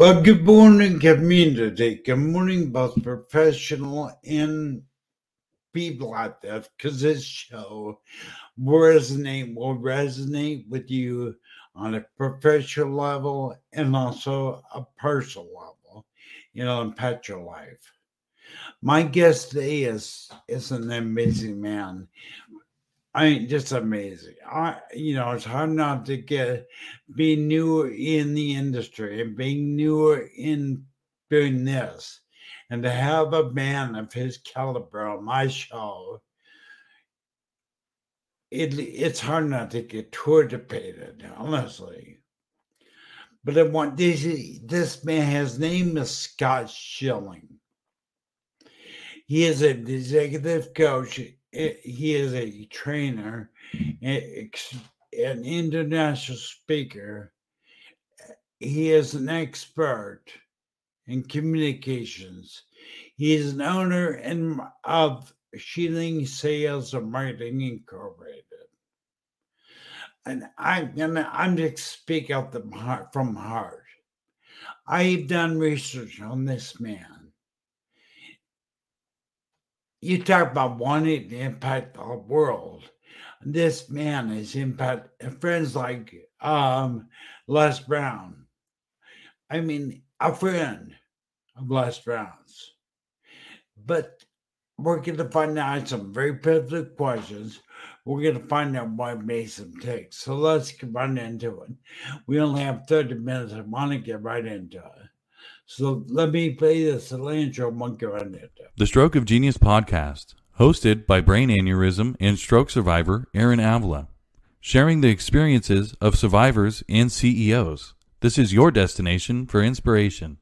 Well, good morning, community. Good morning, both professional and people out there, because this show will resonate with you on a professional level and also a personal level, impact your life. My guest today is an amazing man. I mean, just amazing. It's hard not to be newer in the industry and being newer in doing this, and to have a man of his caliber on my show. It's hard not to get motivated, honestly. But I want this man. His name is Scott Schilling. He is an executive coach. He is a trainer, an international speaker. He is an expert in communications. He is an owner of Schilling Sales and Marketing Incorporated. And I'm to speak out from heart. I've done research on this man. You talk about wanting to impact the world. This man has impacted friends like Les Brown. I mean, a friend of Les Brown's. But we're going to find out some very pivotal questions. We're going to find out why it makes them tick. So let's get right into it. We only have 30 minutes. I want to get right into it. So let me play this intro and we'll get right into it. The Stroke of Genius podcast, hosted by brain aneurysm and stroke survivor Aaron Avila, sharing the experiences of survivors and CEOs. This is your destination for inspiration.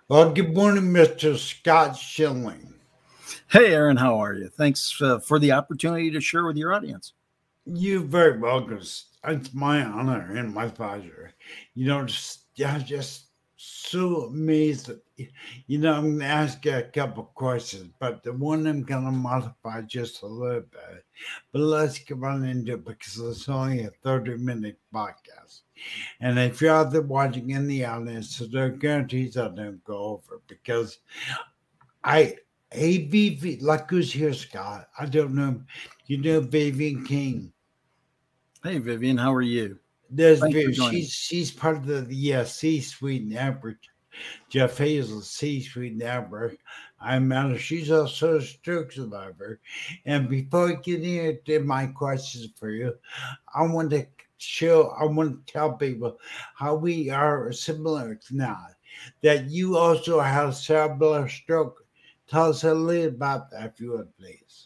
Well, good morning, Mr. Scott Schilling. Hey, Aaron, how are you? Thanks for the opportunity to share with your audience. You're very welcome. It's my honor and my pleasure. I'm just so amazed. I'm going to ask you a couple questions, but the one I'm going to modify just a little bit. But let's get right into it because it's only a 30-minute podcast. And if you're out there watching in the audience, there are guarantees I don't go over because Vivi, like who's here, Scott? I don't know. You know Vivian King. Hey, Vivian, how are you? There's she's part of the C-suite network. Jeff Hazel's C-suite network. I met her. She's also a stroke survivor. And before I get into my questions for you, I want to tell people how we are similar now. That you also have cerebral stroke. Tell us a little about that, if you would, please.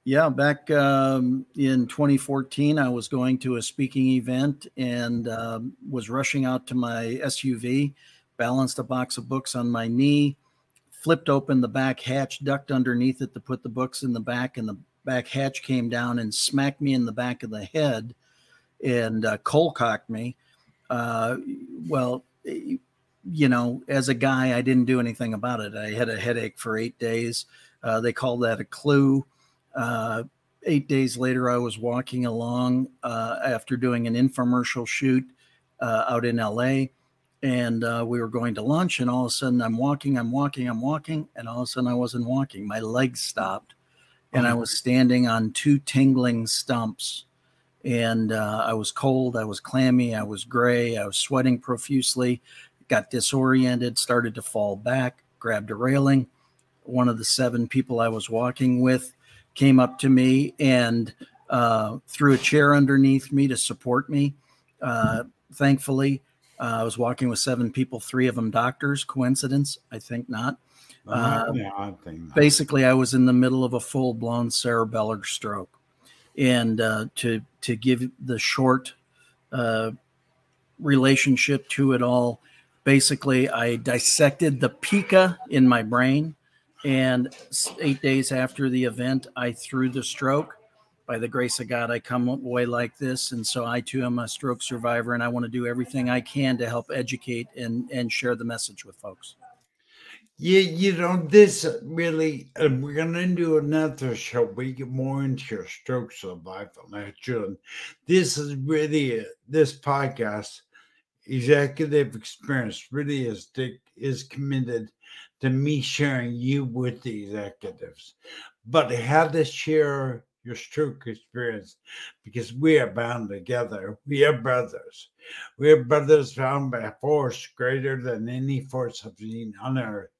Yeah, back in 2014, I was going to a speaking event and was rushing out to my SUV, balanced a box of books on my knee, flipped open the back hatch, ducked underneath it to put the books in the back, and the back hatch came down and smacked me in the back of the head and cold-cocked me. Well, as a guy, I didn't do anything about it. I had a headache for 8 days. They called that a clue. 8 days later, I was walking along after doing an infomercial shoot out in LA, and we were going to lunch, and all of a sudden I'm walking, and all of a sudden I wasn't walking. My legs stopped, and I was standing on two tingling stumps, and I was cold, I was clammy, I was gray, I was sweating profusely, got disoriented, started to fall back, grabbed a railing. One of the 7 people I was walking with came up to me and threw a chair underneath me to support me. Thankfully, I was walking with 7 people, 3 of them doctors. Coincidence? I think not. Yeah, I think not. Basically, I was in the middle of a full-blown cerebellar stroke. And to give the short relationship to it all, basically, I dissected the pica in my brain. And 8 days after the event, I threw the stroke. By the grace of God, I come away like this. And so I, too, am a stroke survivor, and I want to do everything I can to help educate and share the message with folks. This really, and we're going to do another show. We get more into your stroke survival next year. This is really, this podcast, Executive Experience, really is committed to me sharing you with the executives. But how to share your stroke experience, because we are bound together. We are brothers. We are brothers bound by a force greater than any force I've seen on earth.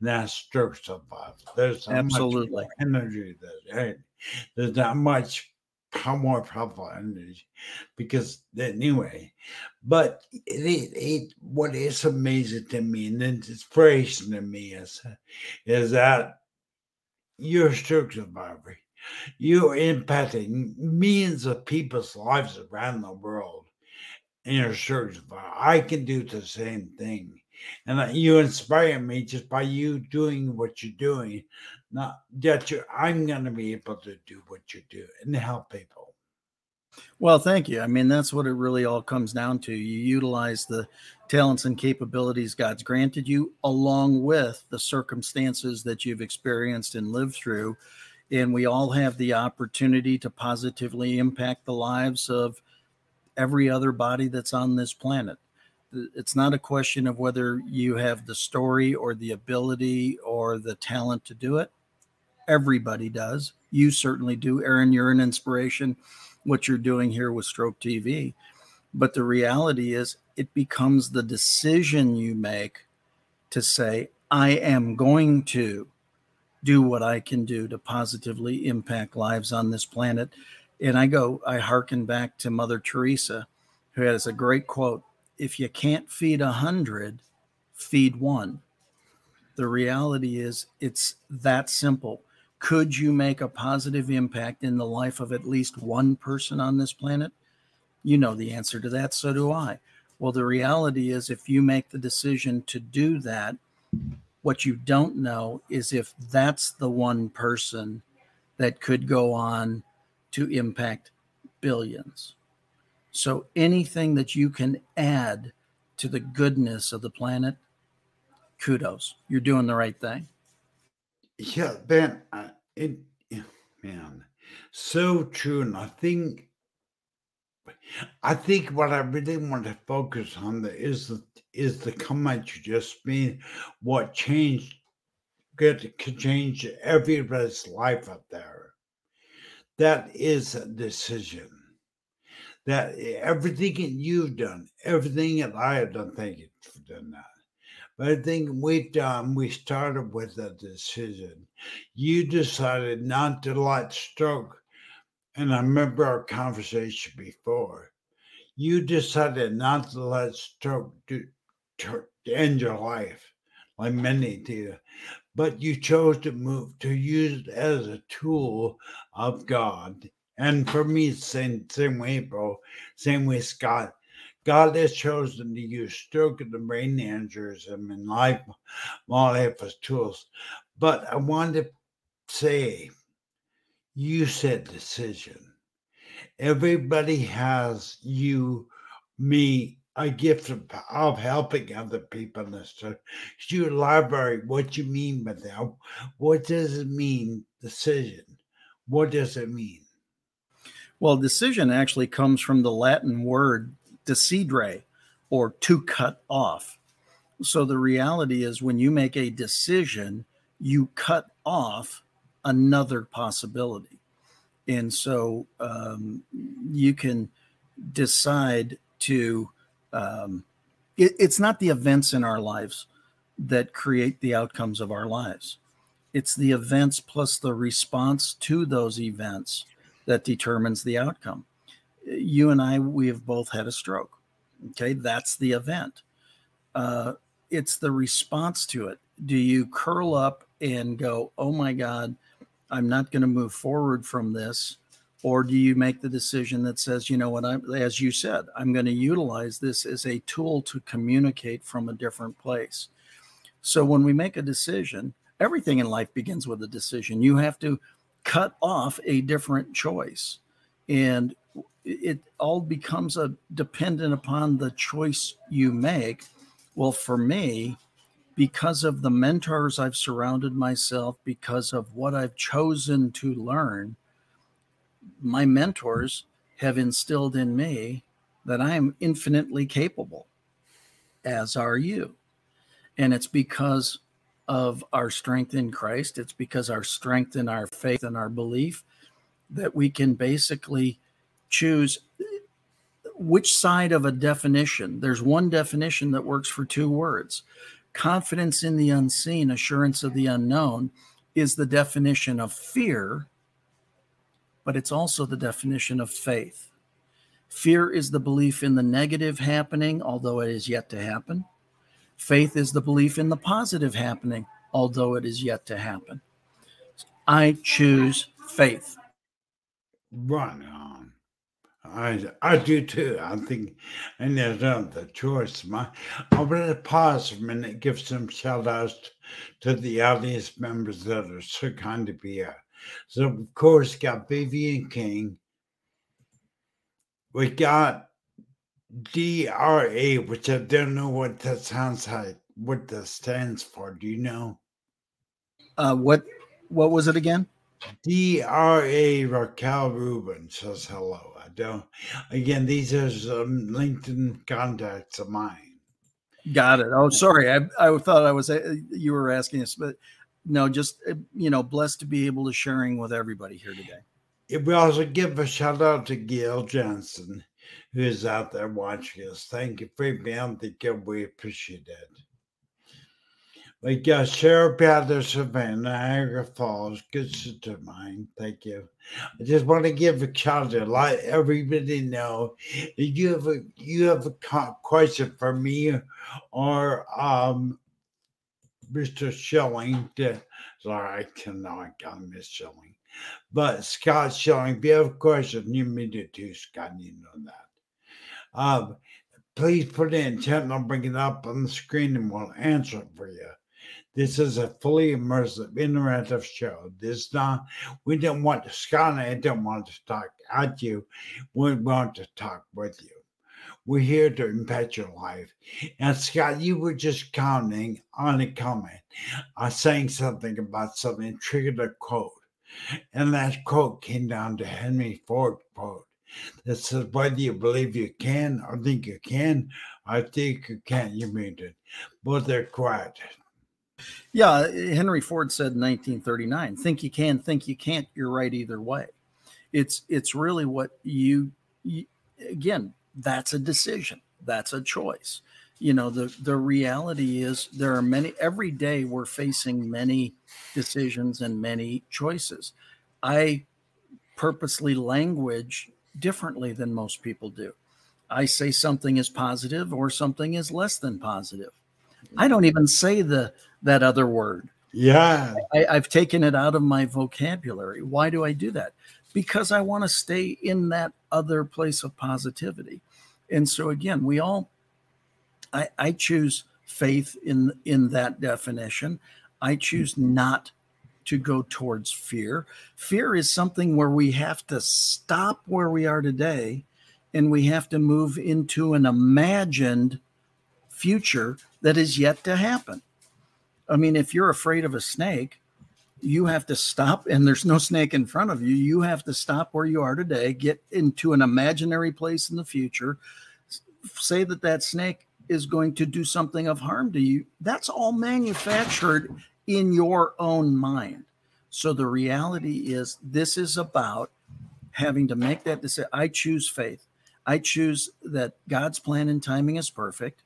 And that's stroke survival. There's not much Absolutely. more energy there. Right? There's not much more powerful energy, because anyway. But what is amazing to me and inspiration to me is that you're a stroke survivor. You're impacting millions of people's lives around the world, and you're a stroke survivor. I can do the same thing. And you inspire me just by you doing what you're doing. Not that I'm going to be able to do what you do and help people. Well, thank you. I mean, that's what it really all comes down to. You utilize the talents and capabilities God's granted you, along with the circumstances that you've experienced and lived through. And we all have the opportunity to positively impact the lives of every other body that's on this planet. It's not a question of whether you have the story or the ability or the talent to do it. Everybody does. You certainly do. Aaron, you're an inspiration, what you're doing here with Stroke TV. But the reality is, it becomes the decision you make to say, I am going to do what I can do to positively impact lives on this planet. And I hearken back to Mother Teresa, who has a great quote: if you can't feed 100, feed one. The reality is, it's that simple. Could you make a positive impact in the life of at least one person on this planet? You know the answer to that. So do I. Well, the reality is, if you make the decision to do that, what you don't know is if that's the one person that could go on to impact billions. So anything that you can add to the goodness of the planet, kudos. You're doing the right thing. Yeah, Ben, man, so true. And I think what I really want to focus on is the comment you just made. What could change everybody's life up there. That is a decision. That everything that you've done, everything that I have done, thank you for doing that. But I think we started with a decision. You decided not to let stroke, and I remember our conversation before. You decided not to let stroke end your life, like many do. But you chose to use it as a tool of God. And for me, same way, bro. Same way, Scott. God has chosen to use stroke and the brain aneurysm in my life as tools. But I want to say, you said decision. Everybody has me, a gift of helping other people in this. So you elaborate what you mean by that. What does it mean, decision? What does it mean? Well, decision actually comes from the Latin word decidere, or to cut off. So the reality is, when you make a decision, you cut off another possibility. And so you can decide to, it's not the events in our lives that create the outcomes of our lives. It's the events plus the response to those events that determines the outcome. You and I, we have both had a stroke. Okay, that's the event. It's the response to it. Do you curl up and go, oh my God, I'm not going to move forward from this? Or do you make the decision that says, you know what, as you said, I'm going to utilize this as a tool to communicate from a different place? So when we make a decision, everything in life begins with a decision. You have to cut off a different choice. And it all becomes dependent upon the choice you make. Well, for me, because of the mentors I've surrounded myself, because of what I've chosen to learn, my mentors have instilled in me that I am infinitely capable, as are you. And it's because of our strength in Christ. It's because our strength in our faith and our belief that we can basically choose which side of a definition. There's one definition that works for two words. Confidence in the unseen, assurance of the unknown is the definition of fear, but it's also the definition of faith. Fear is the belief in the negative happening, although it is yet to happen. Faith is the belief in the positive happening, although it is yet to happen. I choose faith. Right on. I do too. I think, and there's another choice. I'm going to pause a minute, give some shout outs to the audience members that are so kind to be here. So, of course, got Vivian King. We got DRA, which I don't know what that sounds like, what that stands for. Do you know? What was it again? DRA Raquel Rubin says hello. I don't. Again, these are some LinkedIn contacts of mine. Got it. Oh, sorry. I thought I was you were asking us, but no, just blessed to be able to sharing with everybody here today. We also give a shout out to Gail Johnson, who is out there watching us. Thank you for being on the good. We appreciate it. We got Cheryl Patterson, Niagara Falls, good sister of mine. Thank you. I just want to give a shout out, let everybody know that you have a question for me or Mr. Schilling. Sorry, I got Miss Schilling. But Scott Schilling, if you have a question, you need it too, Scott. You know that. Please put it in chat and I'll bring it up on the screen and we'll answer it for you. This is a fully immersive, interactive show. We don't want to, Scott and I don't want to talk at you. We want to talk with you. We're here to impact your life. And Scott, you were just commenting on a comment. Saying something about something, triggered a quote. And that quote came down to Henry Ford quote that says, whether you believe you can or think you can, I think you can, you're muted. Both are correct. Yeah, Henry Ford said in 1939, think you can, think you can't, you're right either way. It's really what you again, that's a decision. That's a choice. The reality is there are many, every day we're facing many decisions and many choices. I purposely language differently than most people do. I say something is positive or something is less than positive. I don't even say that other word. Yeah. I've taken it out of my vocabulary. Why do I do that? Because I want to stay in that other place of positivity. And so again, I choose faith in that definition. I choose not to go towards fear. Fear is something where we have to stop where we are today and we have to move into an imagined future that is yet to happen. I mean, if you're afraid of a snake, you have to stop, and there's no snake in front of you. You have to stop where you are today, get into an imaginary place in the future, say that snake is going to do something of harm to you. That's all manufactured in your own mind. So the reality is this is about having to make that decision. I choose faith. I choose that God's plan and timing is perfect.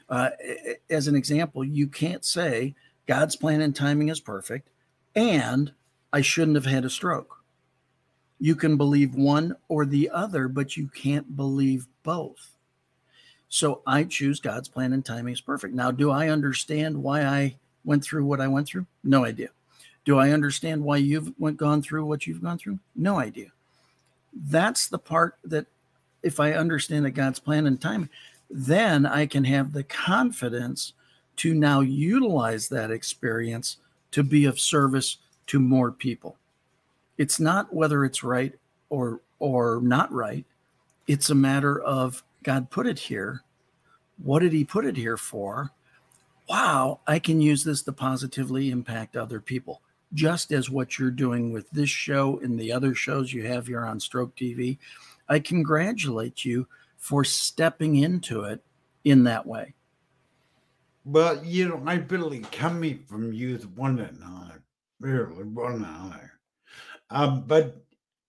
As an example, you can't say God's plan and timing is perfect and I shouldn't have had a stroke. You can believe one or the other, but you can't believe both. So I choose God's plan and timing is perfect. Now, do I understand why I went through what I went through? No idea. Do I understand why you've gone through what you've gone through? No idea. That's the part that if I understand that God's plan and timing, then I can have the confidence to now utilize that experience to be of service to more people. It's not whether it's right or not right. It's a matter of God put it here. What did he put it here for? wow, I can use this to positively impact other people, just as what you're doing with this show and the other shows you have here on Stroke TV. I congratulate you for stepping into it in that way. Well, I really coming from youth one another, really one another. But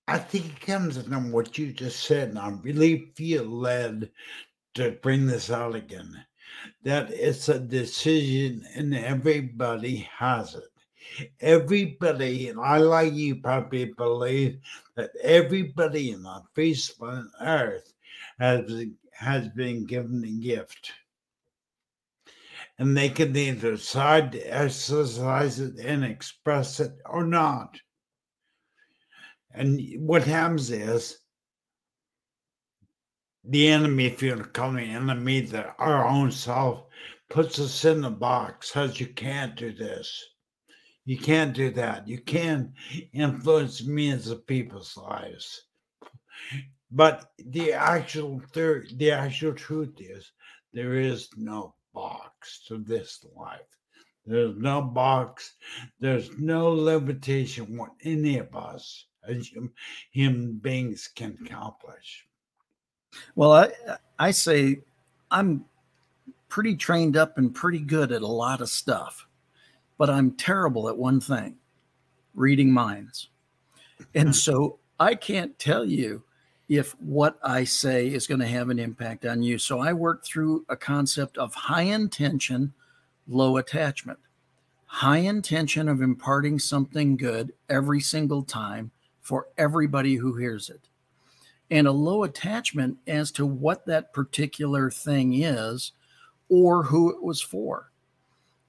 I think it comes from what you just said, and I really feel led to bring this out again, that it's a decision and everybody has it. Everybody, and I, like you, probably believe that everybody in the face of earth has been given a gift. And they can either decide to exercise it and express it or not. And what happens is the enemy, if you want to call the enemy, that our own self puts us in the box, says you can't do this. You can't do that. You can't influence millions of people's lives. But the actual truth is there is no box to this life. There's no box. There's no limitation what any of us as human beings can accomplish. Well, I say I'm pretty trained up and pretty good at a lot of stuff, but I'm terrible at one thing, reading minds. And so I can't tell you if what I say is going to have an impact on you. So I work through a concept of high intention, low attachment. High intention of imparting something good every single time for everybody who hears it. And a low attachment as to what that particular thing is or who it was for.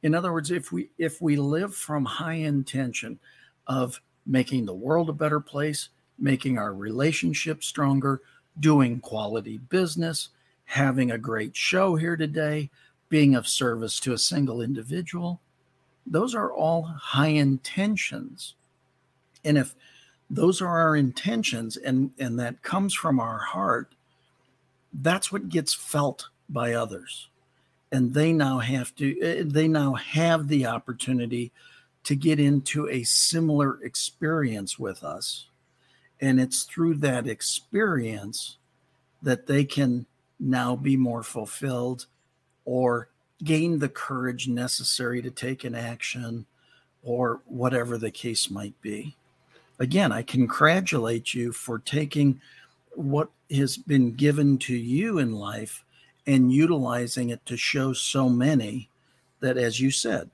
In other words, if we live from high intention of making the world a better place, making our relationships stronger, doing quality business, having a great show here today, being of service to a single individual, those are all high intentions. And if those are our intentions and that comes from our heart, that's what gets felt by others. And they now have the opportunity to get into a similar experience with us. And it's through that experience that they can now be more fulfilled or gain the courage necessary to take an action or whatever the case might be. Again, I congratulate you for taking what has been given to you in life and utilizing it to show so many that, as you said,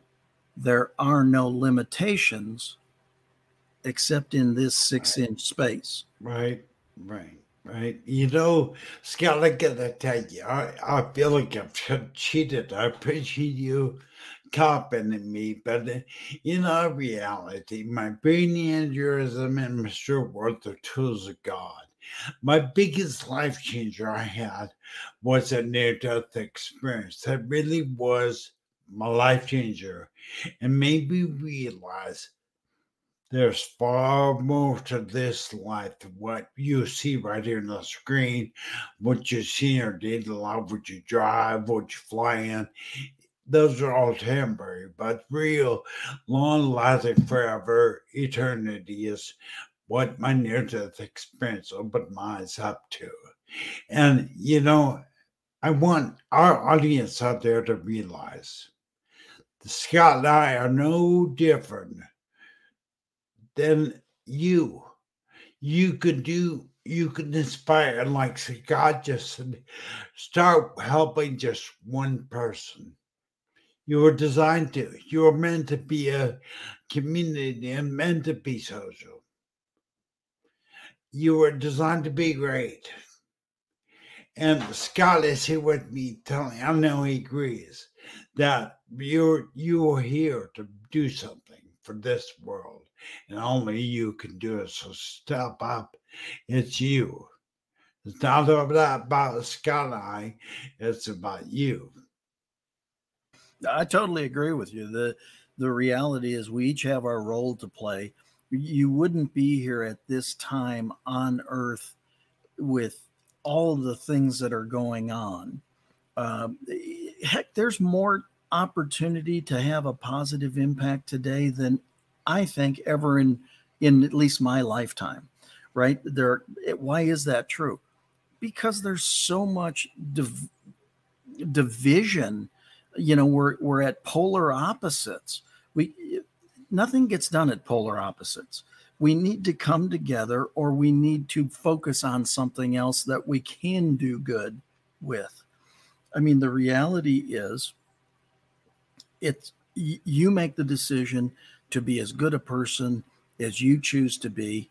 there are no limitations except in this 6-inch space. Right. Scott, I gotta tell you, I feel like I've cheated. I appreciate you complimenting me, but in our reality, my brain aneurysm and my stroke were the tools of God. My biggest life changer I had was a near-death experience. That really was my life changer and made me realize there's far more to this life than what you see right here on the screen, what you see in your daily life, what you drive, what you fly in. Those are all temporary, but real, long-lasting, forever eternity is what my near-death experience opened my eyes up to. And, I want our audience out there to realize that Scott and I are no different than you. You can inspire, and like Scott just said, start helping just one person. You were designed to. You were meant to be a community and meant to be social. You were designed to be great. And Scott is here with me telling, I know he agrees, that you are here to do something for this world. And only you can do it. So step up. It's you. It's not about Scott and I. It's about you. I totally agree with you. The reality is we each have our role to play. You wouldn't be here at this time on Earth with all the things that are going on. Heck, there's more opportunity to have a positive impact today than I think ever in at least my lifetime, right? Why is that true? Because there's so much division. You know, we're at polar opposites. Nothing gets done at polar opposites. We need to come together, or we need to focus on something else that we can do good with. I mean, the reality is, you make the decision to be as good a person as you choose to be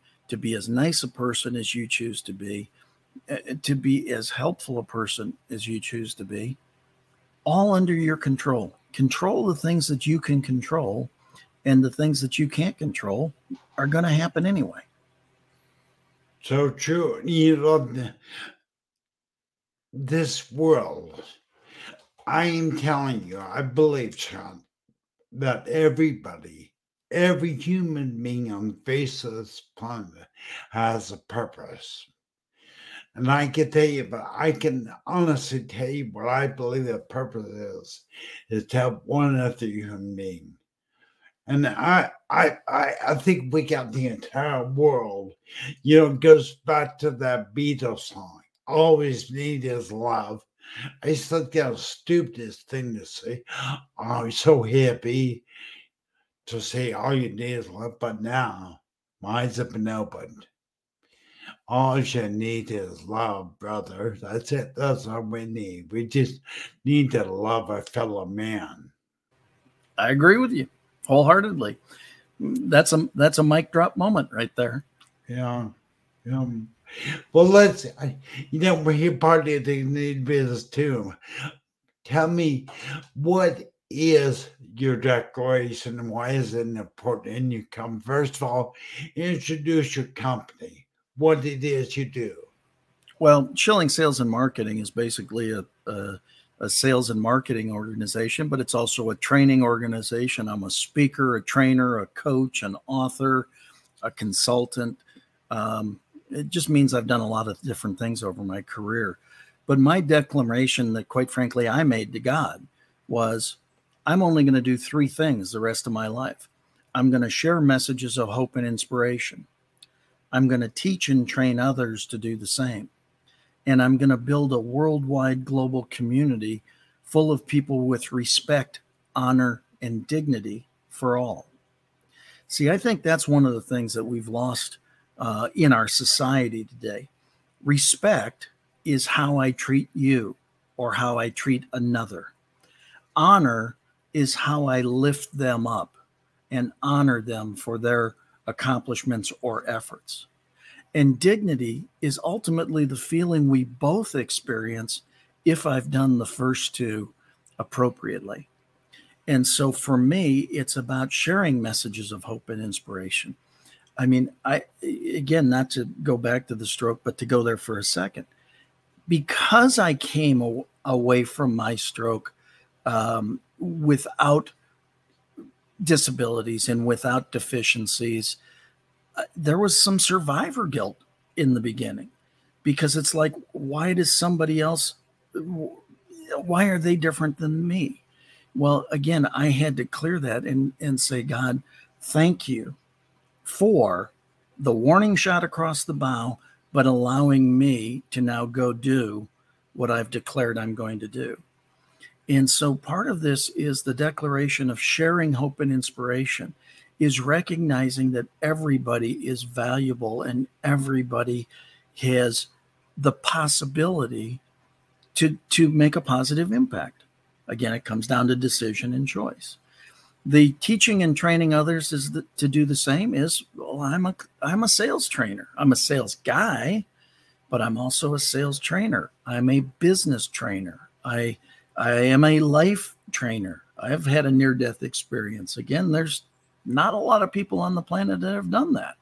as nice a person as you choose to be as helpful a person as you choose to be, all under your control. Control the things that you can control, and the things that you can't control are going to happen anyway. So true. You know, this world, I am telling you, I believe, Sean, that every human being on the face of this planet has a purpose. And I can tell you, but I can honestly tell you what I believe the purpose is to help one other human being. And I think we got the entire world. You know, it goes back to that Beatles song, "Always Need Is Love." I used to think that was the stupidest thing to say. Oh, it's so hippie to say all you need is love. But now, my eyes have been opened. All you need is love, brother. That's it. That's all we need. We just need to love our fellow man. I agree with you wholeheartedly. That's a mic drop moment right there. Yeah. Well, we're here partly of the need business too. Tell me, what is your declaration and why is it important? And you come, first of all, introduce your company, what it is you do. Well, Schilling Sales and Marketing is basically a sales and marketing organization, but it's also a training organization. I'm a speaker, a trainer, a coach, an author, a consultant. It just means I've done a lot of different things over my career. But my declaration that, quite frankly, I made to God was, I'm only going to do 3 things the rest of my life. I'm going to share messages of hope and inspiration. I'm going to teach and train others to do the same. And I'm going to build a worldwide global community full of people with respect, honor, and dignity for all. See, I think that's one of the things that we've lost in our society today. Respect is how I treat you or how I treat another. Honor is how I lift them up and honor them for their accomplishments or efforts. And dignity is ultimately the feeling we both experience if I've done the first 2 appropriately. And so for me, it's about sharing messages of hope and inspiration. I mean, again, not to go back to the stroke, but to go there for a second. Because I came away from my stroke without disabilities and without deficiencies, there was some survivor guilt in the beginning, because it's like, why are they different than me? Well, again, I had to clear that and say, God, thank you for the warning shot across the bow, but allowing me to now go do what I've declared I'm going to do. And so part of this is the declaration of sharing hope and inspiration, is recognizing that everybody is valuable and everybody has the possibility to make a positive impact. Again, it comes down to decision and choice. The teaching and training others to do the same is, well, I'm a sales trainer. I'm a sales guy, but I'm also a sales trainer. I'm a business trainer. I am a life trainer. I've had a near-death experience. Again, there's not a lot of people on the planet that have done that.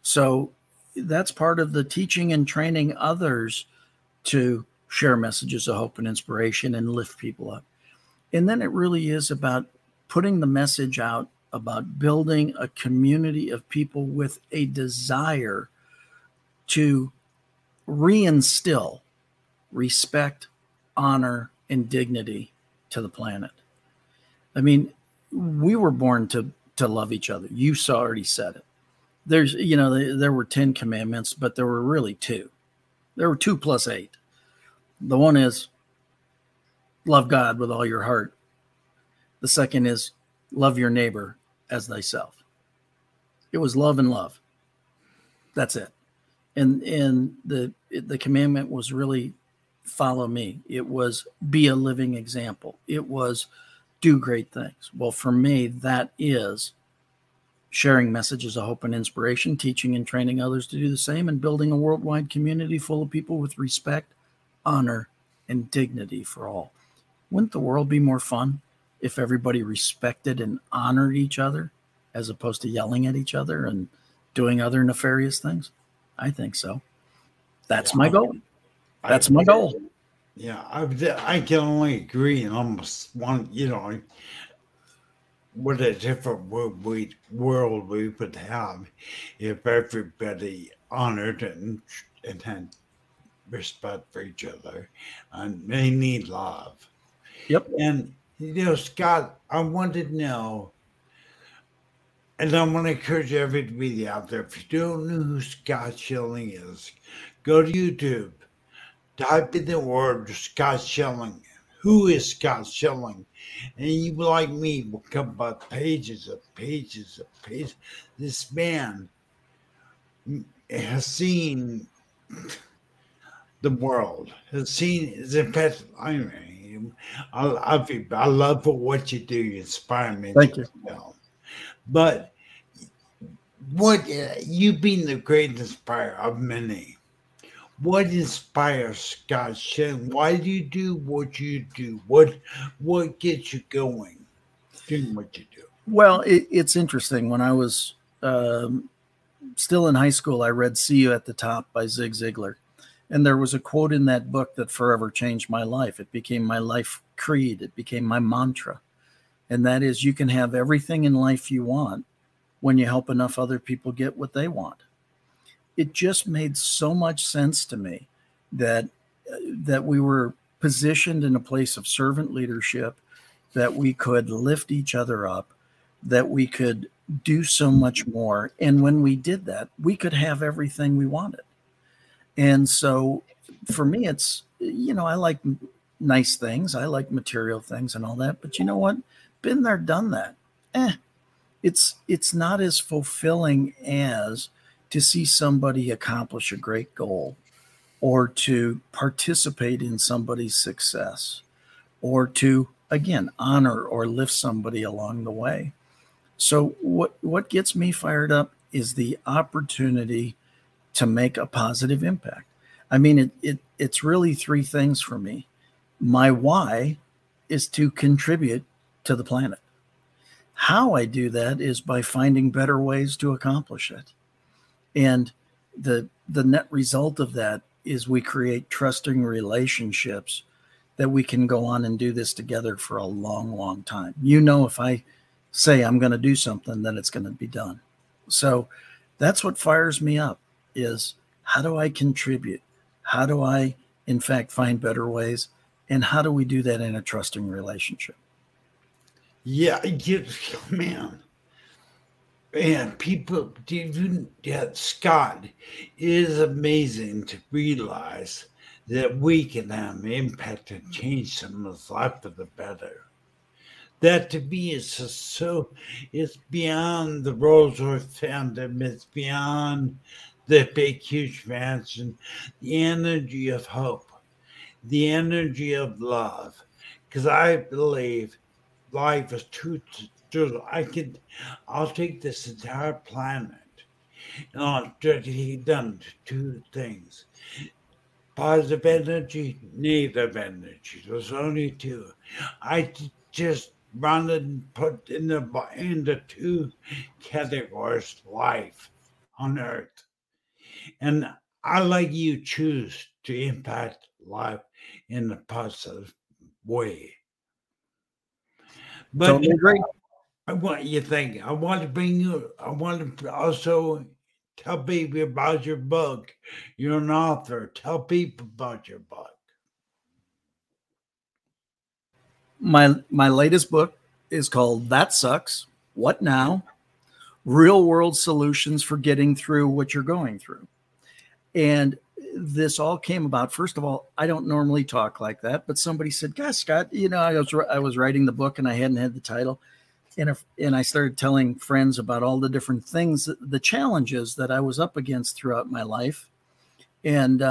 So that's part of the teaching and training others to share messages of hope and inspiration and lift people up. And then it really is about putting the message out about building a community of people with a desire to reinstill respect, honor, and dignity to the planet. I mean, we were born to love each other. You already said it. There's, there were 10 commandments, but there were really 2. There were 2 plus 8. The one is love God with all your heart. The second is love your neighbor as thyself. It was love and love. That's it. And the commandment was really follow me. It was be a living example. It was do great things. Well, for me, that is sharing messages of hope and inspiration, teaching and training others to do the same, and building a worldwide community full of people with respect, honor, and dignity for all. Wouldn't the world be more fun if everybody respected and honored each other as opposed to yelling at each other and doing other nefarious things? I think so. That's my goal. That's my goal. Yeah, I can only agree and almost want, what a different world we would have if everybody honored and had respect for each other, and they need love. Yep. And Scott, I want to know, and I want to encourage everybody out there, if you don't know who Scott Schilling is, go to YouTube, type in the word Scott Schilling. Who is Scott Schilling? And you, like me, will come up pages of pages of pages. This man has seen the world, has seen his impact. I love what you do. You inspire me. Thank you. But what you being the great inspirer of many, what inspires Scott Schilling? Why do you do what you do? What gets you going doing what you do? Well, it's interesting. When I was still in high school, I read "See You at the Top" by Zig Ziglar. And there was a quote in that book that forever changed my life. It became my life creed. It became my mantra. And that is, you can have everything in life you want when you help enough other people get what they want. It just made so much sense to me that we were positioned in a place of servant leadership, that we could lift each other up, that we could do so much more. And when we did that, we could have everything we wanted. And so for me, it's, I like nice things. I like material things and all that. But you know what? Been there, done that. It's not as fulfilling as to see somebody accomplish a great goal, or to participate in somebody's success, or to, again, honor or lift somebody along the way. So what gets me fired up is the opportunity to make a positive impact. I mean, it's really 3 things for me. My why is to contribute to the planet. How I do that is by finding better ways to accomplish it. And the net result of that is we create trusting relationships that we can go on and do this together for a long, long time. If I say I'm going to do something, then it's going to be done. So that's what fires me up, is how do I contribute? How do I, in fact, find better ways? And how do we do that in a trusting relationship? Yeah, man. And people, Scott, it is amazing to realize that we can have an impact and change someone's life for the better. That to me is it's beyond the Rolls-Royce Phantom, it's beyond the big, huge mansion, the energy of hope, the energy of love. Because I believe life is I'll take this entire planet and I'll done 2 things. Positive energy, negative energy. There's only 2. I just run and put into 2 categories: life on earth. And I like you choose to impact life in a positive way. But totally agree. What you think? I want to also tell people about your book. You're an author. Tell people about your book. My latest book is called That Sucks, What Now? Real World Solutions for Getting Through What You're Going Through. And this all came about. First of all, I don't normally talk like that, but somebody said, "Gosh, Scott, you know, I was writing the book and I hadn't had the title." And I started telling friends about all the different things, the challenges that I was up against throughout my life, and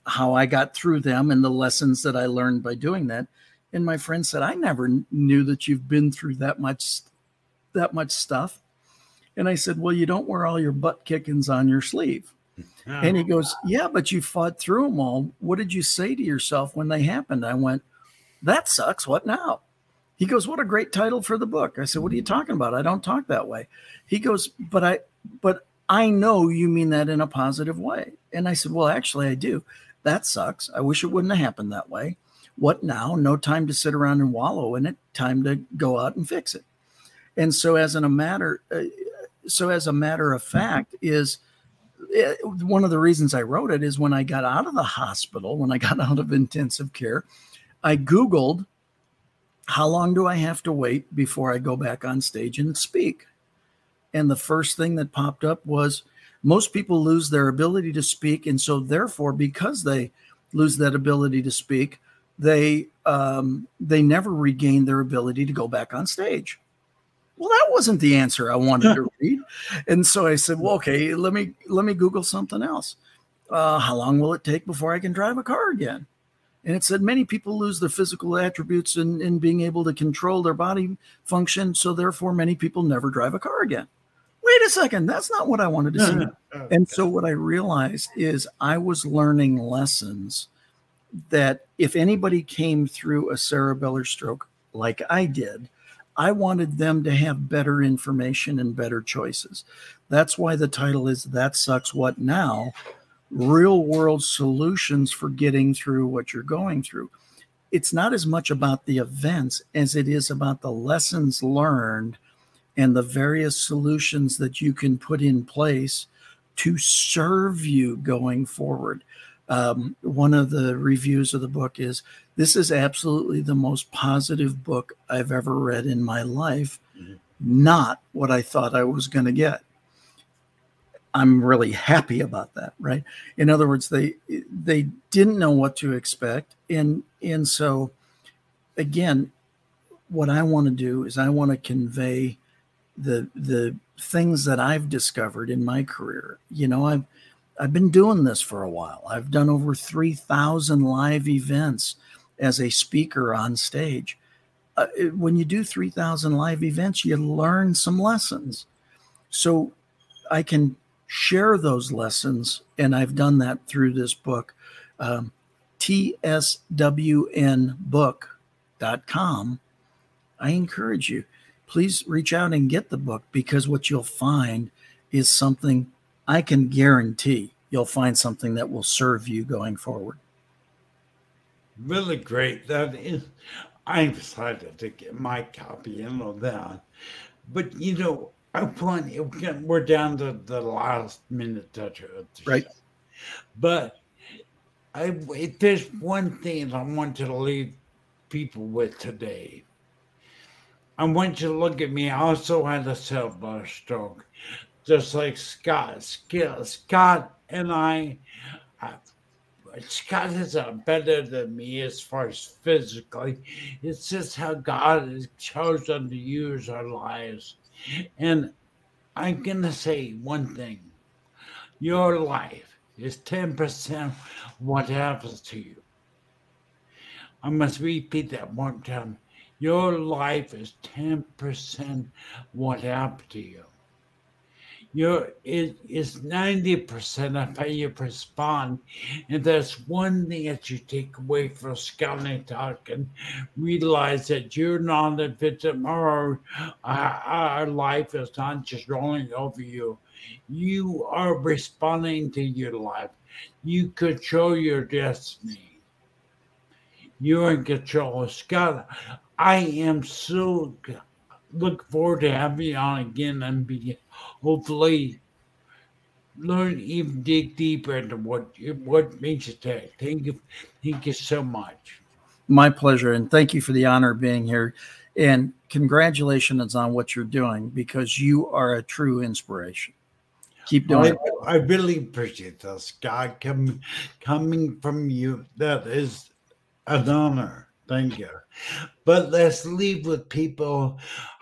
how I got through them and the lessons that I learned by doing that. And my friend said, "I never knew that you've been through that much stuff." And I said, "Well, you don't wear all your butt kickings on your sleeve." And he goes, "Yeah, but you fought through them all. What did you say to yourself when they happened?" I went, "That sucks. What now?" He goes, "What a great title for the book." I said, "What are you talking about? I don't talk that way." He goes, but I know you mean that in a positive way." And I said, "Well, actually I do. That sucks. I wish it wouldn't have happened that way. What now? No time to sit around and wallow in it. Time to go out and fix it." And so as a matter of fact is, one of the reasons I wrote it is when I got out of the hospital, when I got out of intensive care, I Googled, how long do I have to wait before I go back on stage and speak? And the first thing that popped up was most people lose their ability to speak. And so therefore, because they lose that ability to speak, they never regain their ability to go back on stage. Well, that wasn't the answer I wanted to read. And so I said, well, okay, let me Google something else. How long will it take before I can drive a car again? And it said many people lose their physical attributes in being able to control their body function. So therefore, many people never drive a car again. Wait a second, that's not what I wanted to see. And so what I realized is I was learning lessons that if anybody came through a cerebellar stroke like I did, I wanted them to have better information and better choices. That's why the title is That Sucks, What Now? Real world solutions for getting through what you're going through. It's not as much about the events as it is about the lessons learned and the various solutions that you can put in place to serve you going forward. One of the reviews of the book is, "This is absolutely the most positive book I've ever read in my life, not what I thought I was going to get." I'm really happy about that, right? In other words, they didn't know what to expect. And so, again, what I want to do is I want to convey the things that I've discovered in my career. You know, I've been doing this for a while. I've done over 3,000 live events as a speaker on stage. When you do 3,000 live events, you learn some lessons. So I can share those lessons, and I've done that through this book, tswnbook.com. I encourage you, please reach out and get the book, because what you'll find is something I can guarantee you'll find something that will serve you going forward. Really great. That is, I'm excited to get my copy and all that. But, you know, we're down to the last minute of the right show. But if there's one thing I want to leave people with today, I want you to look at me. I also had a cerebral stroke, just like Scott. Scott and I, Scott is better than me as far as physically. It's just how God has chosen to use our lives. And I'm going to say one thing. Your life is 10% what happens to you. I must repeat that one time. Your life is 10% what happened to you. It is 90% of how you respond. And that's one thing that you take away from Scott and Talk, and realize that you're not a victim, or our life is not just rolling over you. You are responding to your life. You control your destiny. You're in control. Scott, I am so look forward to having you on again and hopefully learn, even dig deeper into what makes you tick. Thank you so much. My pleasure, and thank you for the honor of being here. And congratulations on what you're doing, because you are a true inspiration. Keep doing it. I really appreciate that, Scott. Coming from you, that is an honor. Thank you. But let's leave with people.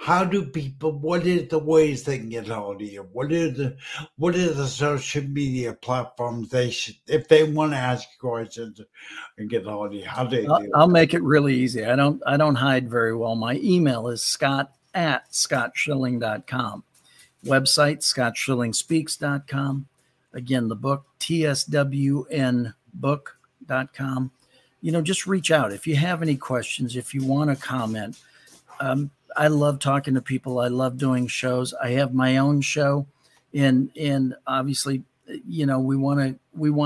What are the ways they can get hold of you? What are the social media platforms they should, if they want to ask questions and get hold of you, how do they do? I'll make it really easy. I don't hide very well. My email is scott@scottschilling.com. Website, scottschillingspeaks.com. Again, the book, tswnbook.com. Just reach out. If you have any questions, if you want to comment. I love talking to people. I love doing shows. I have my own show. And obviously, we want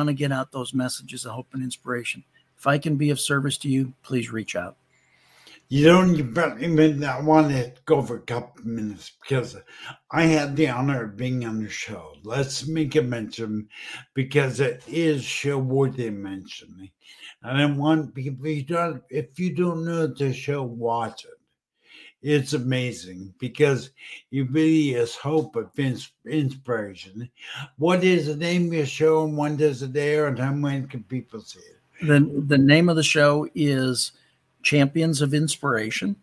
to get out those messages of hope and inspiration. If I can be of service to you, please reach out. I want to go for a couple of minutes because I had the honor of being on the show. Let's make a mention because it is show worthy mentioning. And I want people, if you don't know the show, watch it. It's amazing because it really is hope of inspiration. What is the name of your show and when does it air and when can people see it? The name of the show is Champions of Inspiration.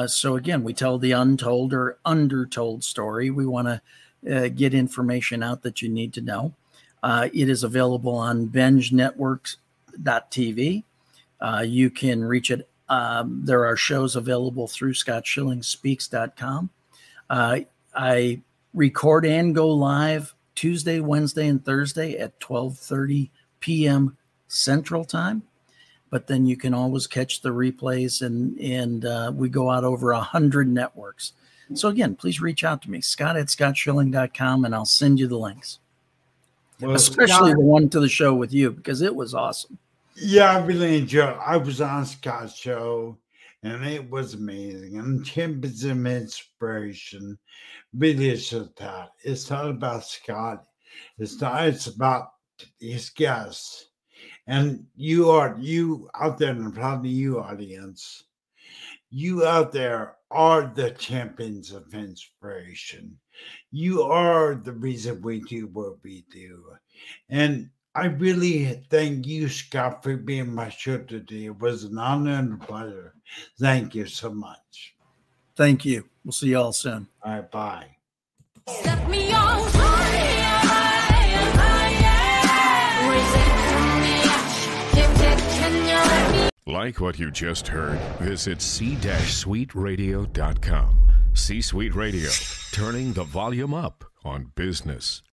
So again, we tell the untold or undertold story. We want to get information out that you need to know. It is available on BengeNetworks.tv. You can reach it. There are shows available through ScottSchillingSpeaks.com. I record and go live Tuesday, Wednesday, and Thursday at 12:30 p.m. Central Time. But then you can always catch the replays, and we go out over 100 networks. So again, please reach out to me, Scott@ScottSchilling.com, and I'll send you the links. Well, especially the one to the show with you, because it was awesome. Yeah, I really enjoyed it. I was on Scott's show, and it was amazing. And Champions of Inspiration really is just that. It's not about Scott. It's about his guests. And you out there, and probably you audience, you out there are the champions of inspiration. You are the reason we do what we do. And I really thank you, Scott, for being my show today. It was an honor and a pleasure. Thank you so much. Thank you. We'll see you all soon. All right, bye. Set me on fire. Like what you just heard? Visit c-suiteradio.com. C-Suite Radio, turning the volume up on business.